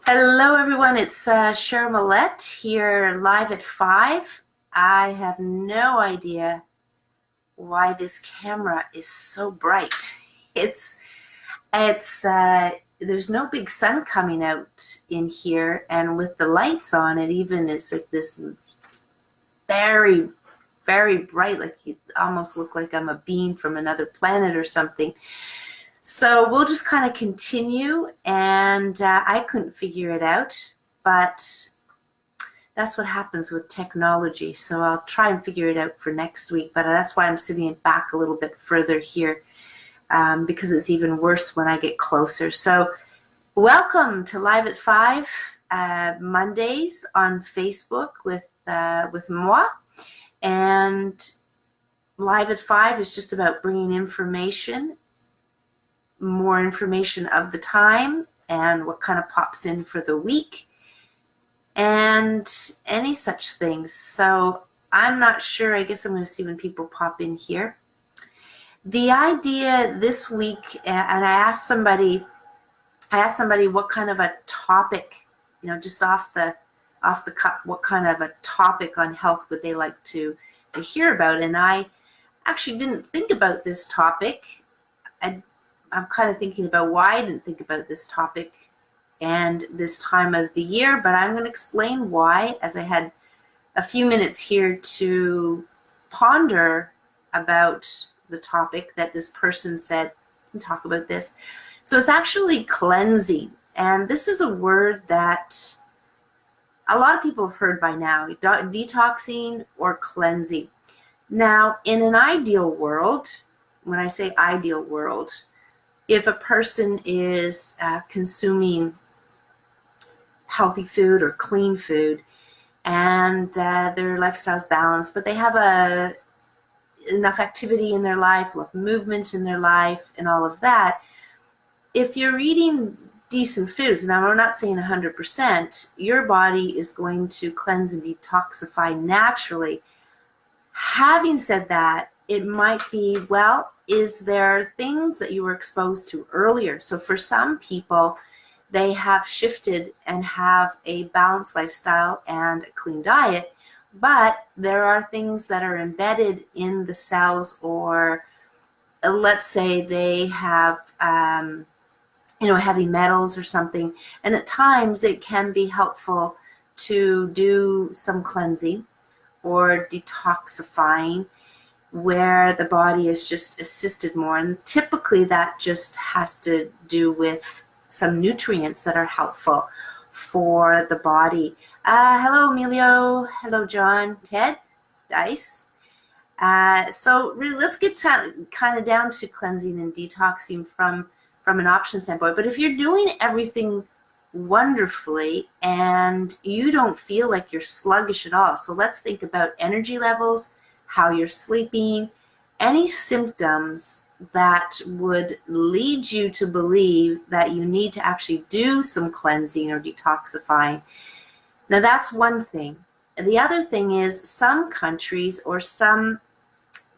Hello, everyone. It's Cheryl Millett here live at 5. I have no idea why this camera is so bright. It's there's no big sun coming out in here, and with the lights on, it even is like this very, very bright, like you almost look like I'm a being from another planet or something. So we'll just kind of continue, and I couldn't figure it out, but that's what happens with technology. So I'll try and figure it out for next week, but that's why I'm sitting back a little bit further here, because it's even worse when I get closer. So welcome to Live at 5 Mondays on Facebook with moi, and Live at 5 is just about bringing more information of the time and what kind of pops in for the week and any such things. So I'm not sure. I guess I'm going to see when people pop in here. The idea this week, and I asked somebody what kind of a topic, just off the cup, what kind of a topic on health would they like to hear about. And I actually didn't think about this topic. I'm kind of thinking about why I didn't think about this topic and this time of the year, but I'm going to explain why, as I had a few minutes here to ponder about the topic that this person said and talk about this. So it's actually cleansing, and this is a word that a lot of people have heard by now, detoxing or cleansing. Now, in an ideal world, when I say ideal world, if a person is consuming healthy food or clean food, and their lifestyle is balanced, but they have enough activity in their life, enough movement in their life, and all of that, if you're eating decent foods, now we're not saying 100%, your body is going to cleanse and detoxify naturally. Having said that, it might be, well, is there things that you were exposed to earlier? So for some people, they have shifted and have a balanced lifestyle and a clean diet, but there are things that are embedded in the cells, or let's say they have heavy metals or something, and at times it can be helpful to do some cleansing or detoxifying, where the body is just assisted more. And typically that just has to do with some nutrients that are helpful for the body. Hello, Emilio. Hello, John, Ted, Dice. So really, let's get kind of down to cleansing and detoxing from an option standpoint. But if you're doing everything wonderfully and you don't feel like you're sluggish at all, so let's think about energy levels, how you're sleeping, any symptoms that would lead you to believe that you need to actually do some cleansing or detoxifying. Now that's one thing. The other thing is some countries or some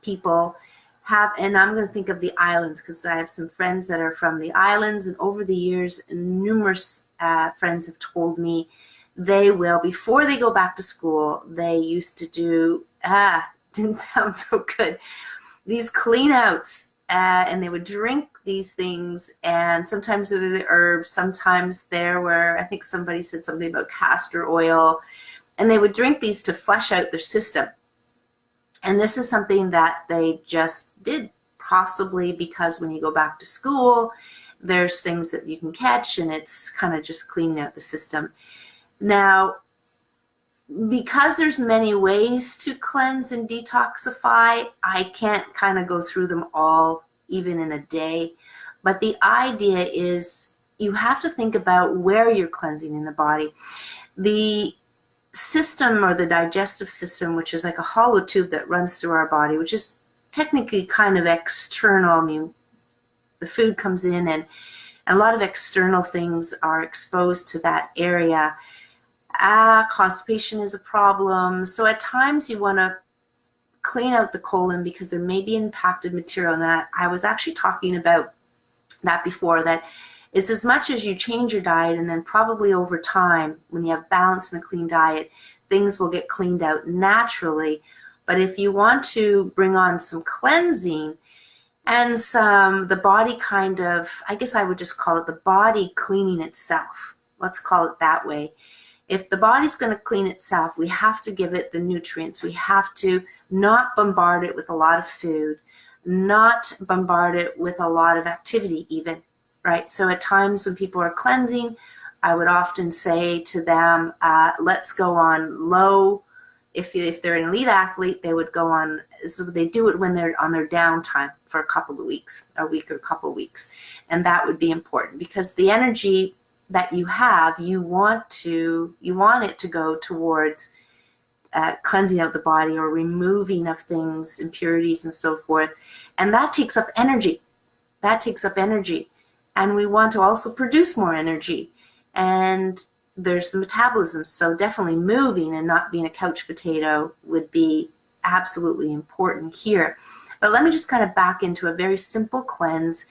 people have, and I'm going to think of the islands because I have some friends that are from the islands, and over the years, numerous friends have told me they will, before they go back to school, they used to do, didn't sound so good, these clean outs, and they would drink these things, and sometimes they were the herbs, sometimes there were, I think somebody said something about castor oil, and they would drink these to flush out their system. And this is something that they just did, possibly because when you go back to school, there's things that you can catch, and it's kind of just cleaning out the system. Now, because there's many ways to cleanse and detoxify, I can't kind of go through them all, even in a day. But the idea is you have to think about where you're cleansing in the body. The system, or the digestive system, which is like a hollow tube that runs through our body, which is technically kind of external. I mean, the food comes in, and a lot of external things are exposed to that area. Constipation is a problem. So at times you want to clean out the colon because there may be impacted material in that. I was actually talking about that before, that It's as much as you change your diet, and then probably over time, when you have balance and a clean diet, things will get cleaned out naturally. But if you want to bring on some cleansing and the body kind of, I guess I would just call it the body cleaning itself. Let's call it that way. If the body's going to clean itself, we have to give it the nutrients. We have to not bombard it with a lot of food, not bombard it with a lot of activity even, right? So at times when people are cleansing, I would often say to them, let's go on low. If they're an elite athlete, they would go on, so they do it when they're on their downtime for a couple of weeks, a week or a couple of weeks. And that would be important because the energy that you have, you want it to go towards cleansing of the body or removing of things, impurities and so forth. And that takes up energy. That takes up energy. And we want to also produce more energy. And there's the metabolism. So definitely moving and not being a couch potato would be absolutely important here. But let me just kind of back into a very simple cleanse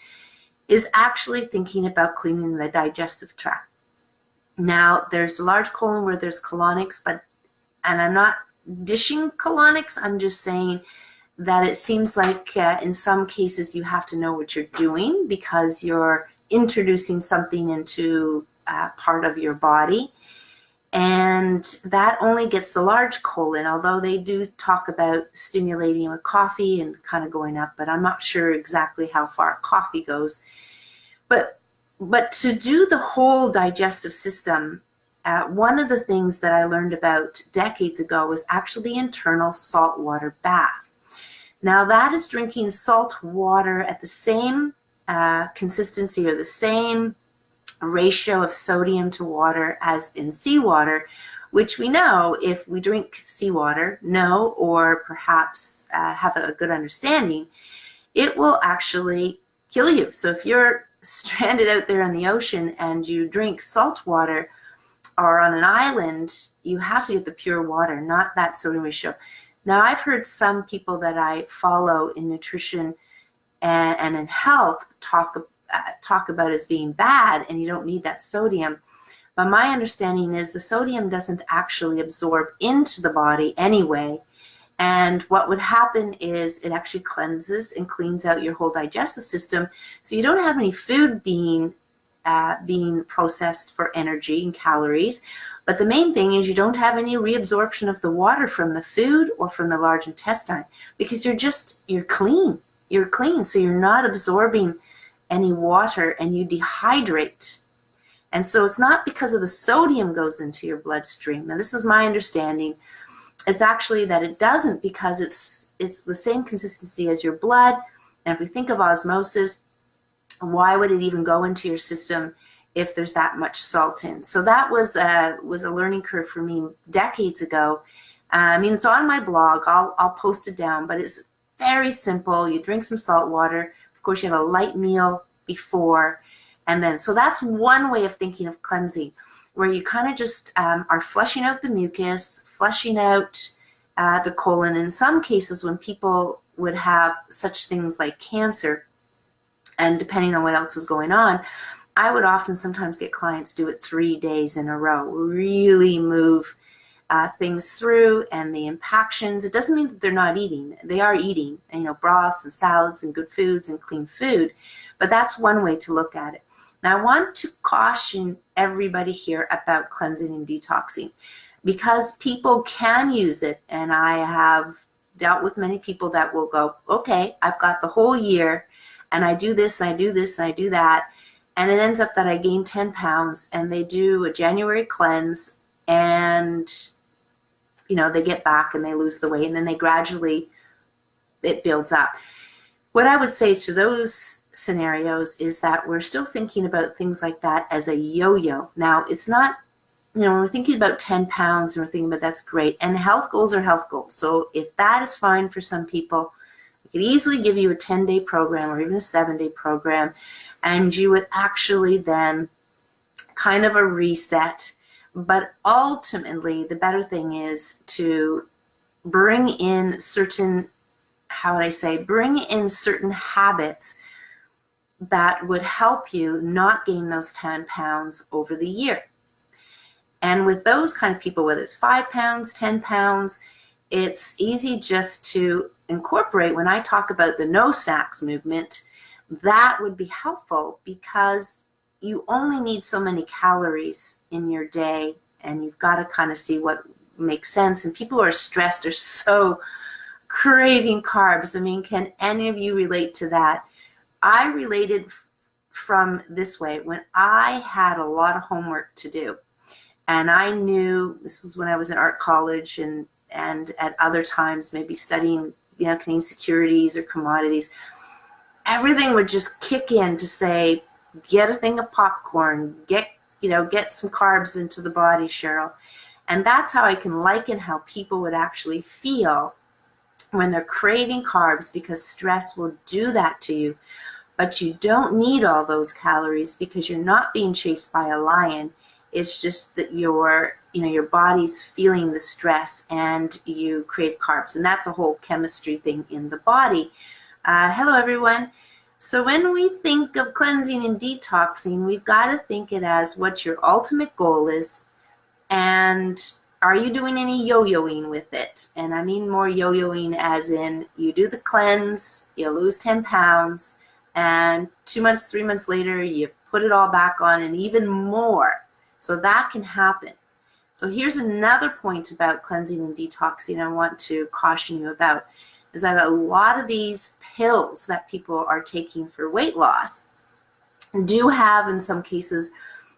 is actually thinking about cleaning the digestive tract. Now, there's a large colon where there's colonics, and I'm not dishing colonics, I'm just saying that it seems like in some cases you have to know what you're doing because you're introducing something into part of your body. And that only gets the large colon, although they do talk about stimulating with coffee and kind of going up, but I'm not sure exactly how far coffee goes. But to do the whole digestive system, one of the things that I learned about decades ago was actually the internal saltwater bath. Now that is drinking salt water at the same consistency or the same ratio of sodium to water as in seawater, which we know if we drink seawater, or perhaps have a good understanding, it will actually kill you. So if you're stranded out there in the ocean and you drink salt water or on an island, you have to get the pure water, not that sodium ratio. Now, I've heard some people that I follow in nutrition and in health talk about as being bad and you don't need that sodium. But my understanding is the sodium doesn't actually absorb into the body anyway. And what would happen is it actually cleanses and cleans out your whole digestive system. So you don't have any food being processed for energy and calories. But the main thing is you don't have any reabsorption of the water from the food or from the large intestine because you're clean. You're clean. So you're not absorbing any water and you dehydrate. And so it's not because of the sodium goes into your bloodstream. Now this is my understanding. It's actually that it doesn't because it's the same consistency as your blood. And if we think of osmosis, why would it even go into your system if there's that much salt in? So that was a learning curve for me decades ago. I mean, it's on my blog. I'll post it down, but it's very simple. You drink some salt water. Of course, you have a light meal before. And then, so that's one way of thinking of cleansing, where you kind of just are flushing out the mucus, flushing out the colon. In some cases, when people would have such things like cancer, and depending on what else is going on, I would often sometimes get clients do it 3 days in a row, really move things through and the impactions. It doesn't mean that they're not eating. They are eating, broths and salads and good foods and clean food, but that's one way to look at it. Now, I want to caution everybody here about cleansing and detoxing because people can use it, and I have dealt with many people that will go, okay, I've got the whole year, and I do this, and I do this, and I do that, and it ends up that I gain 10 pounds, and they do a January cleanse, and, they get back and they lose the weight, and then they gradually, it builds up. What I would say to those scenarios is that we're still thinking about things like that as a yo-yo. Now, it's not, when we're thinking about 10 pounds and we're thinking about that's great, and health goals are health goals. So if that is fine for some people, I could easily give you a 10-day program or even a 7-day program, and you would actually then kind of a reset. But ultimately, the better thing is to bring in certain, bring in certain habits that would help you not gain those 10 pounds over the year. And with those kind of people, whether it's 5 pounds, 10 pounds, it's easy just to incorporate. When I talk about the no snacks movement, that would be helpful because you only need so many calories in your day, and you've got to kind of see what makes sense. And people who are stressed are so craving carbs. I mean, can any of you relate to that? I related from this way. When I had a lot of homework to do, and I knew, this was when I was in art college and at other times maybe studying, Canadian securities or commodities, everything would just kick in to say, get a thing of popcorn, get some carbs into the body, Cheryl. And that's how I can liken how people would actually feel when they're craving carbs, because stress will do that to you. But you don't need all those calories because you're not being chased by a lion. It's just that your body's feeling the stress and you crave carbs. And that's a whole chemistry thing in the body. Hello, everyone. So when we think of cleansing and detoxing, we've got to think it as what your ultimate goal is. And are you doing any yo-yoing with it? And I mean more yo-yoing as in you do the cleanse, you lose 10 pounds, and 2 months, 3 months later, you put it all back on and even more. So that can happen. So here's another point about cleansing and detoxing I want to caution you about, is that a lot of these pills that people are taking for weight loss do have, in some cases,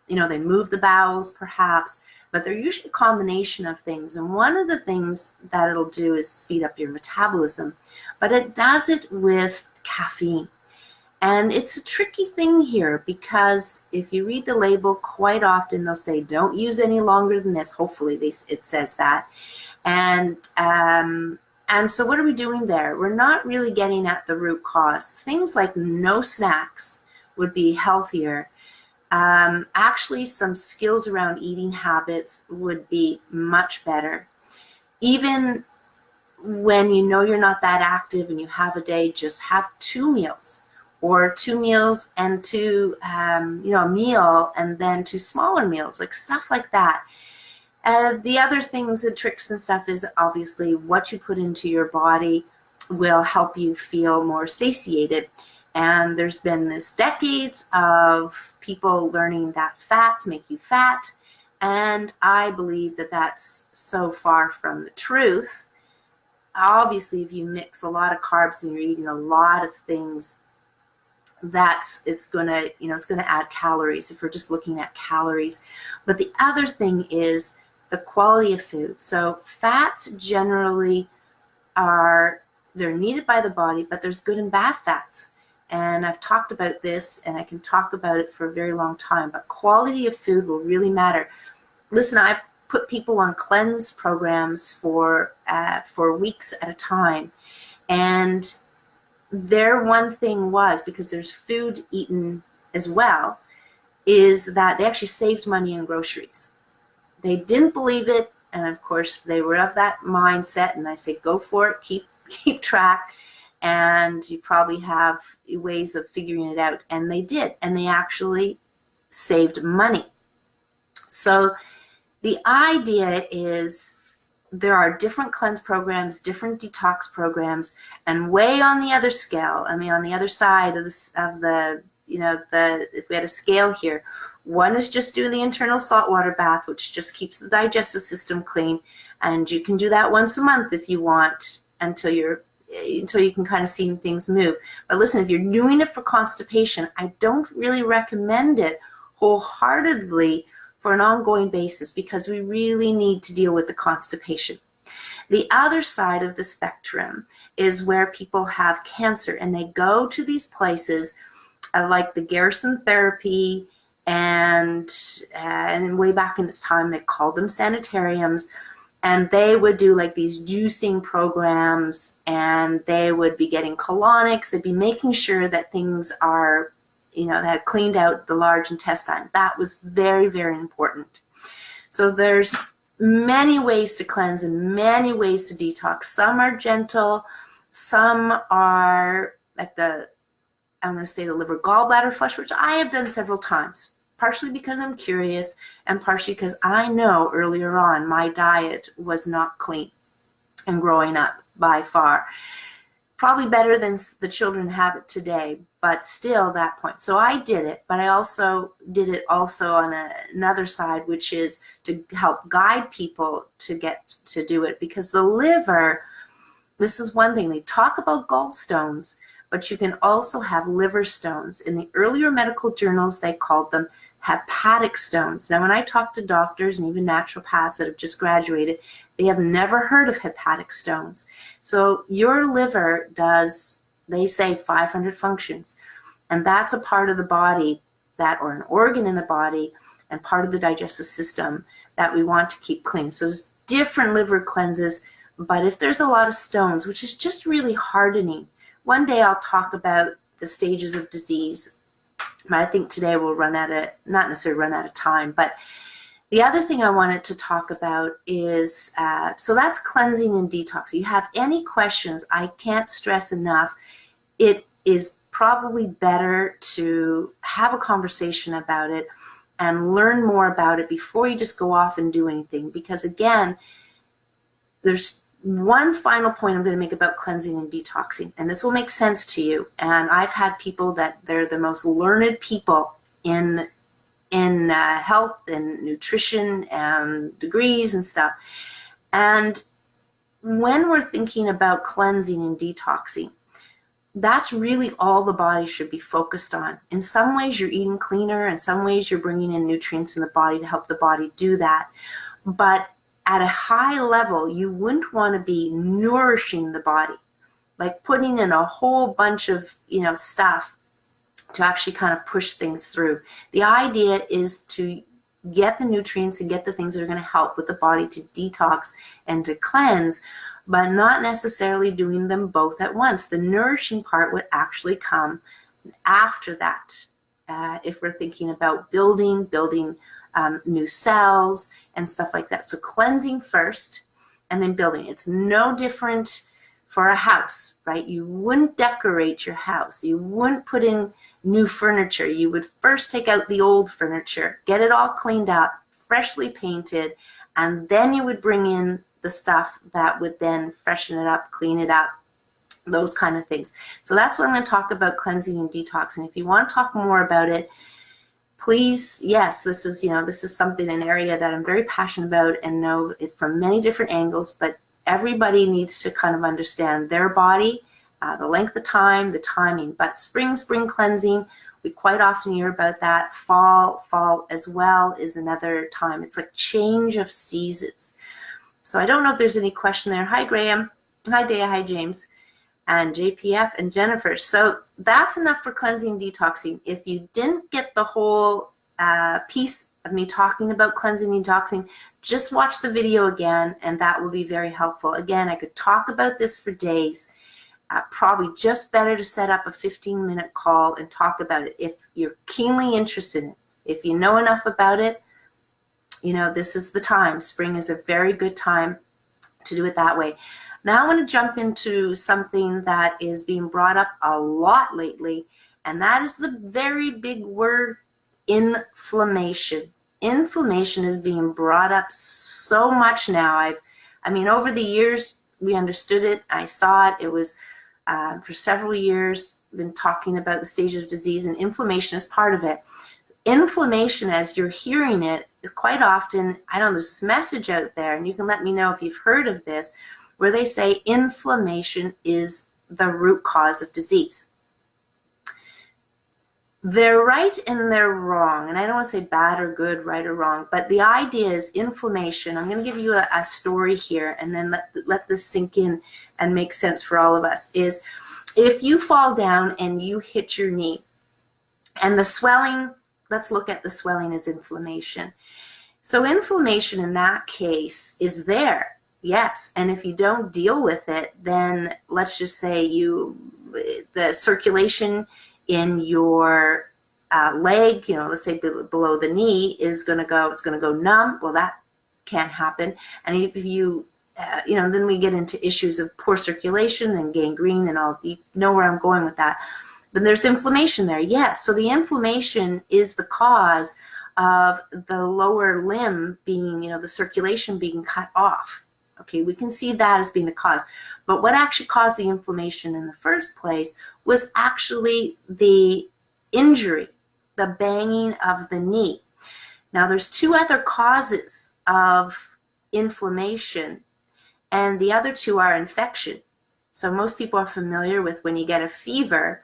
they move the bowels perhaps, but they're usually a combination of things. And one of the things that it'll do is speed up your metabolism, but it does it with caffeine. And it's a tricky thing here because if you read the label, quite often they'll say, don't use any longer than this. Hopefully it says that. And so what are we doing there? We're not really getting at the root cause. Things like no snacks would be healthier. Actually, some skills around eating habits would be much better. Even when you're not that active and you have a day, just have 2 meals. Or 2 meals and a meal and then 2 smaller meals, like stuff like that. The other things and tricks and stuff is obviously what you put into your body will help you feel more satiated. And there's been this decades of people learning that fats make you fat. And I believe that that's so far from the truth. Obviously, if you mix a lot of carbs and you're eating a lot of things, it's gonna add calories if we're just looking at calories. But the other thing is the quality of food. So fats generally they're needed by the body, but there's good and bad fats. And I've talked about this, and I can talk about it for a very long time, but quality of food will really matter. Listen, I've put people on cleanse programs for weeks at a time, and their one thing was, because there's food eaten as well, is that they actually saved money in groceries. They didn't believe it, and of course they were of that mindset, and I say go for it, keep track, and you probably have ways of figuring it out. And they did, and they actually saved money. So the idea is there are different cleanse programs, different detox programs, and way on the other scale, on the other side of the if we had a scale here, one is just doing the internal saltwater bath, which just keeps the digestive system clean, and you can do that once a month if you want until you can kind of see things move. But listen, if you're doing it for constipation, I don't really recommend it wholeheartedly for an ongoing basis, because we really need to deal with the constipation. The other side of the spectrum is where people have cancer and they go to these places like the Garrison therapy, and way back in its time they called them sanitariums, and they would do like these juicing programs, and they would be getting colonics. They'd be making sure that things are that had cleaned out the large intestine. That was very, very important. So there's many ways to cleanse and many ways to detox. Some are gentle, some are like the I'm going to say the liver gallbladder flush, which I have done several times, partially because I'm curious and partially because I know earlier on my diet was not clean and growing up by far. Probably better than the children have it today, but still that point. So I did it, but I also did it also on another side, which is to help guide people to get to do it, because the liver, this is one thing, they talk about gallstones, but you can also have liver stones. In the earlier medical journals, they called them hepatic stones. Now, when I talk to doctors and even naturopaths that have just graduated, they have never heard of hepatic stones. So your liver does, they say, 500 functions. And that's a part of the body that, or an organ in the body and part of the digestive system that we want to keep clean. So there's different liver cleanses, but if there's a lot of stones, which is just really hardening, one day I'll talk about the stages of disease. But I think today we'll run out of, not necessarily run out of time, but the other thing I wanted to talk about is, so that's cleansing and detox. If you have any questions, I can't stress enough, it is probably better to have a conversation about it and learn more about it before you just go off and do anything. Because again, there's one final point I'm going to make about cleansing and detoxing, and this will make sense to you. And I've had people that they're the most learned people in health and nutrition and degrees and stuff. And when we're thinking about cleansing and detoxing, that's really all the body should be focused on. In some ways, you're eating cleaner. In some ways, you're bringing in nutrients in the body to help the body do that. But at a high level, you wouldn't want to be nourishing the body, like putting in a whole bunch of, stuff to actually kind of push things through. The idea is to get the nutrients and get the things that are going to help with the body to detox and to cleanse, but not necessarily doing them both at once. The nourishing part would actually come after that. If we're thinking about building new cells and stuff like that. So cleansing first and then building. It's no different for a house, right? You wouldn't decorate your house. You wouldn't put in new furniture. You would first take out the old furniture, get it all cleaned up, freshly painted, and then you would bring in the stuff that would then freshen it up, clean it up, those kind of things. So that's what I'm going to talk about, cleansing and detoxing. If you want to talk more about it, please, yes, this is something, an area that I'm very passionate about and know it from many different angles, but everybody needs to kind of understand their body, the length of time, the timing. But spring cleansing, we quite often hear about that. Fall as well is another time. It's like change of seasons. So I don't know if there's any question there. Hi, Graham. Hi, Dea. Hi, James. And JPF and Jennifer. So that's enough for cleansing, detoxing. If you didn't get the whole piece of me talking about cleansing and detoxing, just watch the video again, and that will be very helpful. Again, I could talk about this for days. Probably just better to set up a 15-minute call and talk about it if you're keenly interested in it. If you know enough about it, this is the time. Spring is a very good time to do it that way. Now I want to jump into something that is being brought up a lot lately, and that is the very big word, inflammation. Inflammation is being brought up so much now. Over the years, we understood it. I saw it. It was for several years, been talking about the stages of disease, and inflammation is part of it. Inflammation, as you're hearing it, is quite often, there's this message out there, and you can let me know if you've heard of this, where they say inflammation is the root cause of disease. They're right and they're wrong. And I don't want to say bad or good, right or wrong, but the idea is inflammation. I'm going to give you a story here and then let this sink in and make sense for all of us. Is if you fall down and you hit your knee and the swelling, let's look at the swelling as inflammation. So inflammation in that case is there. Yes, and if you don't deal with it, then let's just say the circulation in your leg, let's say below the knee it's going to go numb. Well, that can't happen. And if you, then we get into issues of poor circulation and gangrene and all. You know where I'm going with that. But there's inflammation there. Yes. So the inflammation is the cause of the lower limb being, the circulation being cut off. Okay, we can see that as being the cause. But what actually caused the inflammation in the first place was actually the injury, the banging of the knee. Now, there's two other causes of inflammation, and the other two are infection. So most people are familiar with when you get a fever,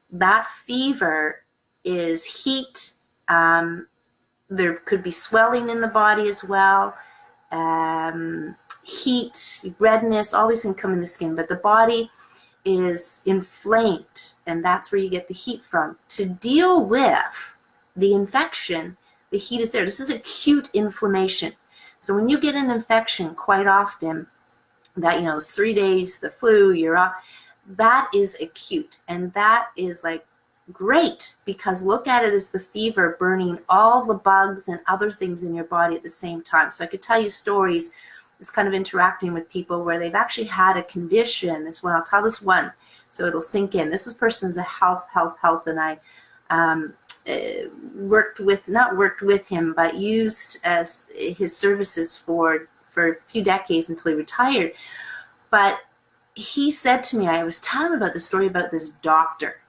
that fever is heat. There could be swelling in the body as well. Heat, redness, all these things come in the skin, but the body is inflamed, and that's where you get the heat from. To deal with the infection, the heat is there. This is acute inflammation. So when you get an infection, quite often, that, it's 3 days, the flu, you're off, that is acute. And that is like great, because look at it as the fever burning all the bugs and other things in your body at the same time. So I could tell you stories, this kind of interacting with people where they've actually had a condition. This one, I'll tell this one so it'll sink in. This person's a health, and I not worked with him, but used as his services for a few decades until he retired. But he said to me, I was telling him about the story about this doctor.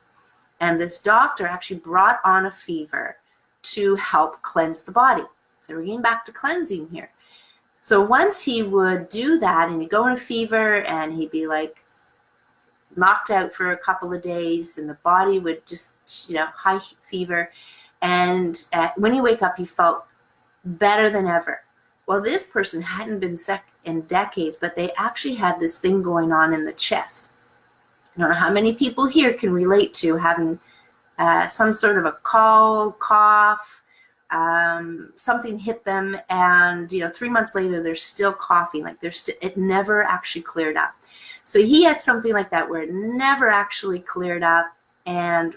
And this doctor actually brought on a fever to help cleanse the body. So we're getting back to cleansing here. So once he would do that, and he'd go in a fever, and he'd be like knocked out for a couple of days, and the body would just, high fever. And when he wake up, he felt better than ever. Well, this person hadn't been sick in decades, but they actually had this thing going on in the chest. I don't know how many people here can relate to having some sort of a cold, cough, something hit them, and 3 months later they're still coughing, like it never actually cleared up. So he had something like that where it never actually cleared up, and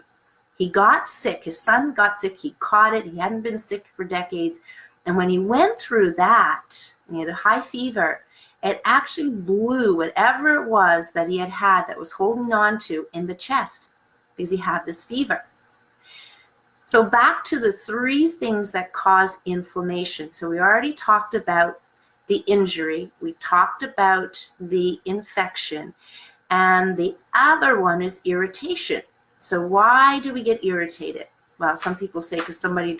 he got sick. His son got sick. He caught it. He hadn't been sick for decades, and when he went through that, and he had a high fever, it actually blew whatever it was that he had that was holding on to in the chest, because he had this fever. So back to the three things that cause inflammation. So we already talked about the injury. We talked about the infection. And the other one is irritation. So why do we get irritated? Well, some people say because somebody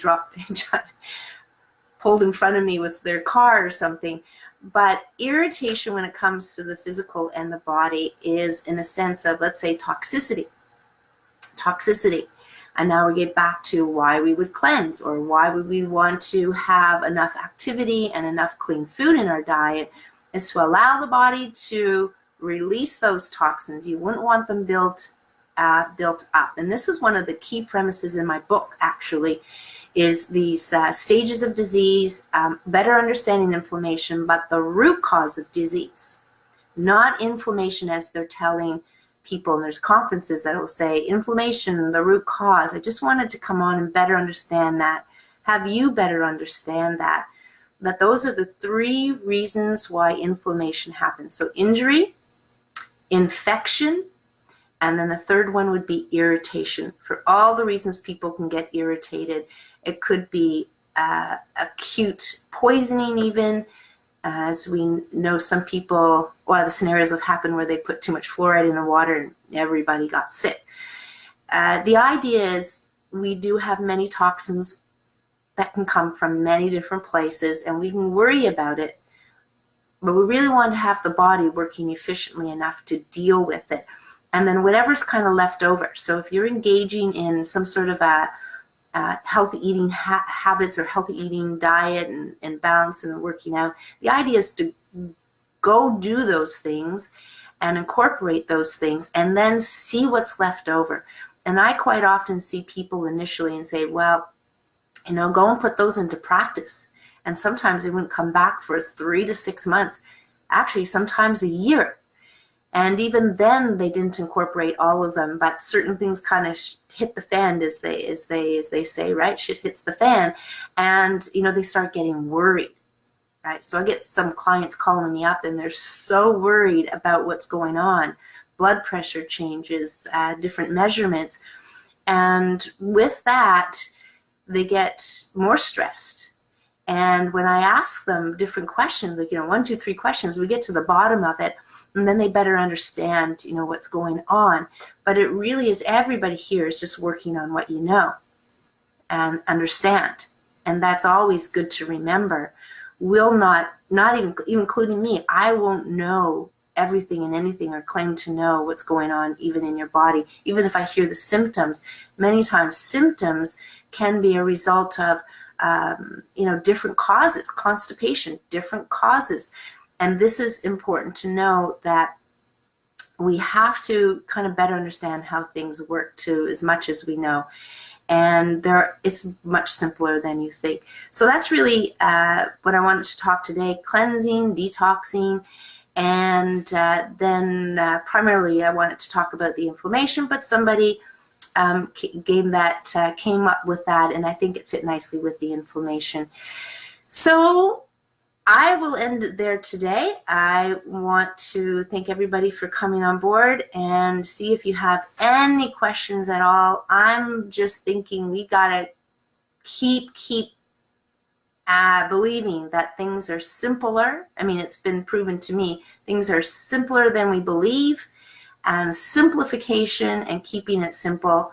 pulled in front of me with their car or something. But irritation, when it comes to the physical and the body, is in a sense of, let's say, toxicity. And now we get back to why we would cleanse, or why would we want to have enough activity and enough clean food in our diet, is to allow the body to release those toxins. You wouldn't want them built up. And this is one of the key premises in my book, actually, is these stages of disease, better understanding inflammation, but the root cause of disease, not inflammation as they're telling people. And there's conferences that will say inflammation, the root cause. I just wanted to come on and better understand that, have you better understand that those are the three reasons why inflammation happens. So injury, infection, and then the third one would be irritation. For all the reasons people can get irritated, it could be acute poisoning even. As we know, some people, the scenarios have happened where they put too much fluoride in the water and everybody got sick. The idea is we do have many toxins that can come from many different places, and we can worry about it, but we really want to have the body working efficiently enough to deal with it. And then whatever's kind of left over. So if you're engaging in some sort of a healthy eating habits or healthy eating diet and balance and working out, the idea is to go do those things and incorporate those things and then see what's left over. And I quite often see people initially and say, well, go and put those into practice. And sometimes they wouldn't come back for 3 to 6 months, actually sometimes a year. And even then they didn't incorporate all of them, but certain things kind of hit the fan, as they say, right? Shit hits the fan, and they start getting worried, right? So I get some clients calling me up, and they're so worried about what's going on, blood pressure changes, different measurements, And with that, they get more stressed. And when I ask them different questions, like, 1, 2, 3 questions, we get to the bottom of it, and then they better understand, what's going on. But it really is, everybody here is just working on what you know and understand. And that's always good to remember. Will not even including me, I won't know everything and anything or claim to know what's going on even in your body. Even if I hear the symptoms, many times symptoms can be a result of different causes, constipation, different causes. And this is important to know, that we have to kind of better understand how things work too, as much as we know. And it's much simpler than you think. So that's really what I wanted to talk today: cleansing, detoxing, and then primarily I wanted to talk about the inflammation, but somebody came up with that, and I think it fit nicely with the inflammation. So I will end it there today. I want to thank everybody for coming on board, and see if you have any questions at all. I'm just thinking we gotta keep believing that things are simpler. I mean, it's been proven to me, things are simpler than we believe, and simplification and keeping it simple,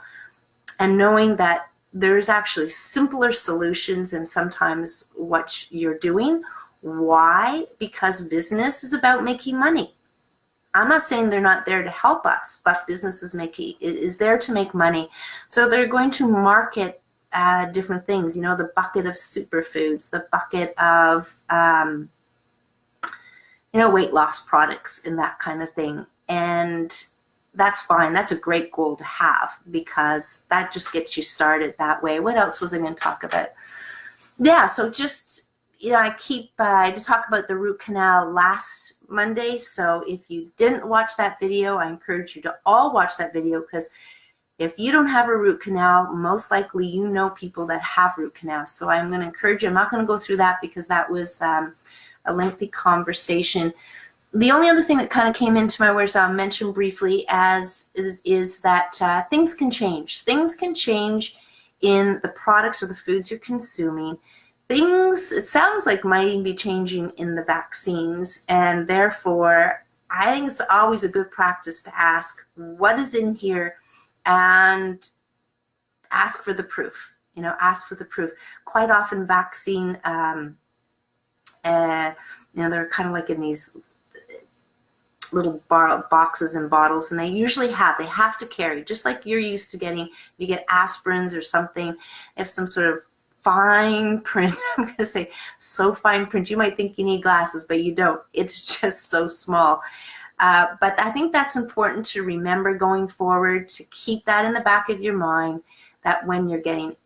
and knowing that there's actually simpler solutions than sometimes what you're doing. Why? Because business is about making money. I'm not saying they're not there to help us, but business is there to make money. So they're going to market different things, the bucket of superfoods, the bucket of weight loss products and that kind of thing. And that's fine. That's a great goal to have, because that just gets you started that way. What else was I going to talk about? Yeah, so just, I did talk about the root canal last Monday. So if you didn't watch that video, I encourage you to all watch that video, because if you don't have a root canal, most likely you know people that have root canals. So I'm going to encourage you. I'm not going to go through that, because that was a lengthy conversation. The only other thing that kind of came into my words I'll mention briefly is that things can change. Things can change in the products or the foods you're consuming. Things, it sounds like, might even be changing in the vaccines, and therefore I think it's always a good practice to ask what is in here, and ask for the proof. Ask for the proof. Quite often vaccine, they're kind of like in these little boxes and bottles, and they have to carry, just like you're used to getting, if you get aspirins or something, if some sort of fine print, I'm going to say so fine print, you might think you need glasses, but you don't. It's just so small. But I think that's important to remember going forward, to keep that in the back of your mind, that when you're getting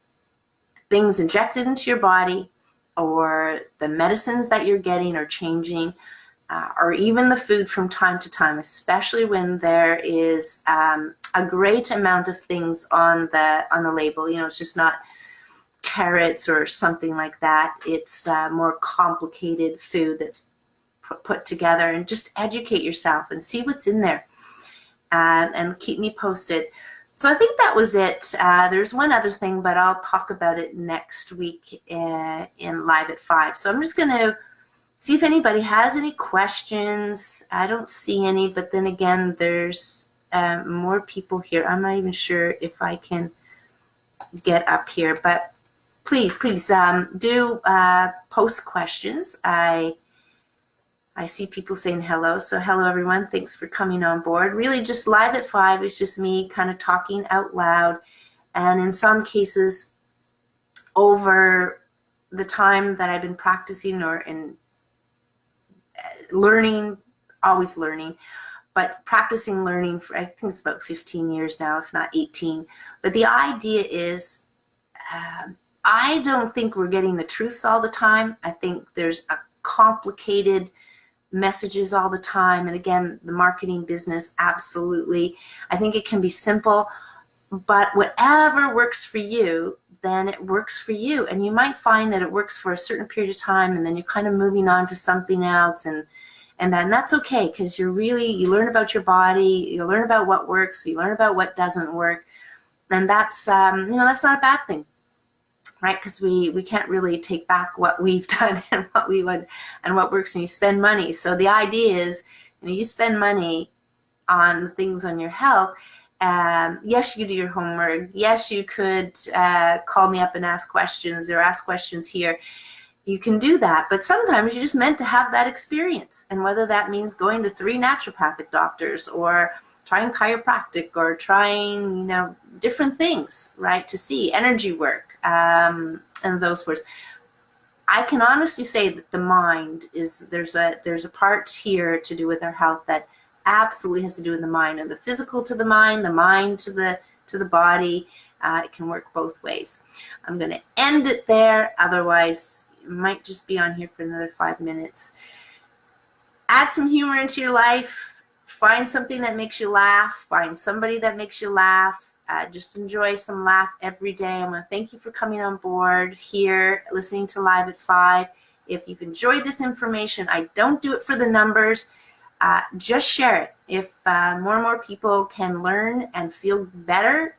things injected into your body, or the medicines that you're getting are changing, or even the food from time to time, especially when there is a great amount of things on the label. It's just not carrots or something like that. It's more complicated food that's put together, and just educate yourself and see what's in there, and keep me posted. So I think that was it. There's one other thing, but I'll talk about it next week in Live at 5. So I'm just going to see if anybody has any questions. I don't see any, but then again, there's more people here. I'm not even sure if I can get up here, but please do post questions. I see people saying hello. So hello, everyone. Thanks for coming on board. Really, just Live at 5 is just me kind of talking out loud. And in some cases, over the time that I've been practicing or in learning, always learning, but practicing learning for, I think it's about 15 years now, if not 18. But the idea is, I don't think we're getting the truths all the time. I think there's a complicated messages all the time. And again, the marketing business, absolutely. I think it can be simple, but whatever works for you, then it works for you. And you might find that it works for a certain period of time, and then you're kind of moving on to something else, and that's okay, because you learn about your body, you learn about what works, you learn about what doesn't work. And that's, that's not a bad thing, right? Because we can't really take back what we've done and what we would, and what works when you spend money. So the idea is, you spend money on things on your health. Yes, you could do your homework. Yes, you could call me up and ask questions, or ask questions here. You can do that, but sometimes you're just meant to have that experience. And whether that means going to 3 naturopathic doctors, or trying chiropractic, or trying, different things, right, to see energy work, and those words. I can honestly say that the mind is, there's a part here to do with our health that absolutely has to do with the mind, and the physical to the mind to the body. It can work both ways. I'm going to end it there. Otherwise, it might just be on here for another 5 minutes. Add some humor into your life. Find something that makes you laugh. Find somebody that makes you laugh. Just enjoy some laugh every day. I'm going to thank you for coming on board here, listening to Live at 5. If you've enjoyed this information, I don't do it for the numbers. Just share it. If more and more people can learn and feel better,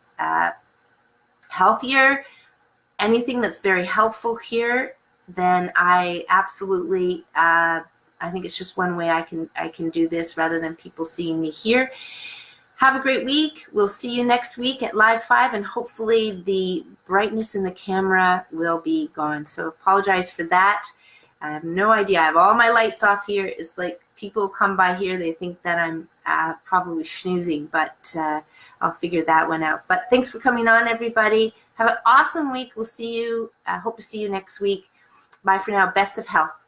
healthier, anything that's very helpful here, then I absolutely, I think it's just one way I can do this, rather than people seeing me here. Have a great week. We'll see you next week at Live 5, and hopefully the brightness in the camera will be gone. So apologize for that. I have no idea. I have all my lights off here. It's like people come by here, they think that I'm probably schnoozing, but I'll figure that one out. But thanks for coming on, everybody. Have an awesome week. We'll see you. I hope to see you next week. Bye for now. Best of health.